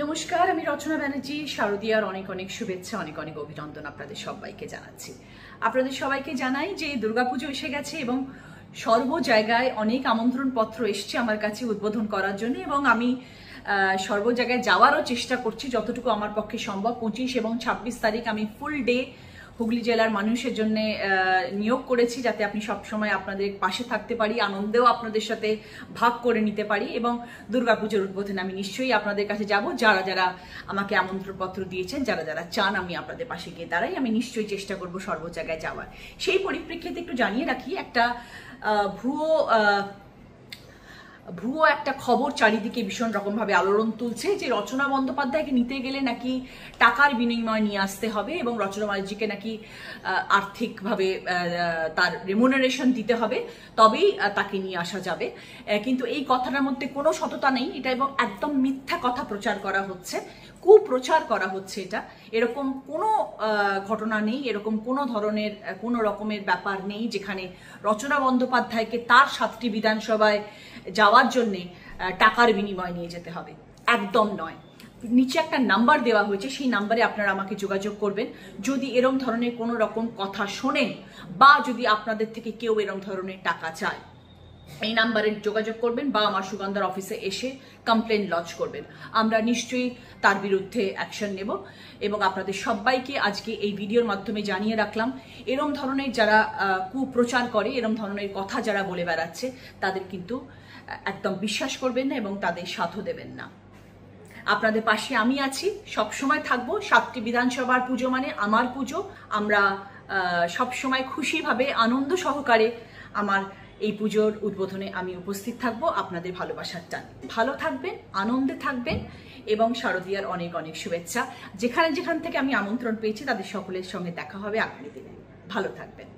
নমস্কার, আমি রচনা ব্যানার্জি। শারদীয়ার অনেক অনেক শুভেচ্ছা, অনেক অনেক অভিনন্দন আপনাদের সবাইকে জানাচ্ছি। আপনাদের সবাইকে জানাই যে দুর্গাপুজো এসে গেছে এবং সর্ব জায়গায় অনেক আমন্ত্রণ পত্র এসছে আমার কাছে উদ্বোধন করার জন্য, এবং আমি সর্ব জায়গায় যাওয়ারও চেষ্টা করছি যতটুকু আমার পক্ষে সম্ভব। 25 এবং 26 তারিখ আমি ফুল ডে হুগলি জেলার মানুষের জন্য নিয়োগ করেছি, যাতে আপনি সবসময় আপনাদের পাশে থাকতে পারি, আনন্দেও আপনাদের সাথে ভাগ করে নিতে পারি। এবং দুর্গাপুজোর উদ্বোধনে আমি নিশ্চয়ই আপনাদের কাছে যাব। যারা যারা আমাকে আমন্ত্রণপত্র দিয়েছেন, যারা যারা চান আমি আপনাদের পাশে গিয়ে দাঁড়াই, আমি নিশ্চয়ই চেষ্টা করব সর্ব জায়গায় যাওয়ার। সেই পরিপ্রেক্ষিতে একটু জানিয়ে রাখি, একটা ভুয়ো একটা খবর চারিদিকে ভীষণ রকমভাবে আলোড়ন তুলছে যে রচনা বন্দ্যোপাধ্যায়কে নিতে গেলে নাকি টাকার বিনিময় নিয়ে আসতে হবে এবং রচনা ব্যানার্জিকে নাকি আর্থিকভাবে তার রেমুনারেশন দিতে হবে, তবেই তাকে নিয়ে আসা যাবে। কিন্তু এই কথাটার মধ্যে কোনো সততা নেই, এটা এবং একদম মিথ্যা কথা প্রচার করা হচ্ছে, কুপ্রচার করা হচ্ছে। এটা এরকম কোনো ঘটনা নেই, এরকম কোনো ধরনের কোনো রকমের ব্যাপার নেই যেখানে রচনা বন্দ্যোপাধ্যায়কে তার 7টি বিধানসভায় যাওয়ার জন্যে টাকার বিনিময় নিয়ে যেতে হবে, একদম নয়। নিচে একটা নাম্বার দেওয়া হয়েছে, সেই নাম্বারে আপনারা আমাকে যোগাযোগ করবেন যদি এরম ধরনের কোনো রকম কথা শোনেন বা যদি আপনাদের থেকে কেউ এরম ধরনের টাকা চায়। এই নাম্বারে যোগাযোগ করবেন বা আমার সুগন্ধার অফিসে এসে কমপ্লেন লজ করবেন। আমরা নিশ্চয়ই তার বিরুদ্ধে অ্যাকশন নেব এবং আপনাদের সবাইকে আজকে এই ভিডিওর মাধ্যমে জানিয়ে রাখলাম, এরম ধরনের যারা কুপ্রচার করে, এরম ধরনের কথা যারা বলে বেড়াচ্ছে, তাদের কিন্তু একদম বিশ্বাস করবেন না এবং তাদের সাথও দেবেন না। আপনাদের পাশে আমি আছি, সব সময় থাকবো। 7টি বিধানসভার পুজো মানে আমার পুজো। আমরা সবসময় খুশিভাবে আনন্দ সহকারে আমার এই পুজোর উদ্বোধনে আমি উপস্থিত থাকবো। আপনাদের ভালোবাসার টান। ভালো থাকবেন, আনন্দে থাকবেন এবং শারদীয়ার অনেক অনেক শুভেচ্ছা। যেখান থেকে আমি আমন্ত্রণ পেয়েছি তাদের সকলের সঙ্গে দেখা হবে আগামী দিনে। ভালো থাকবেন।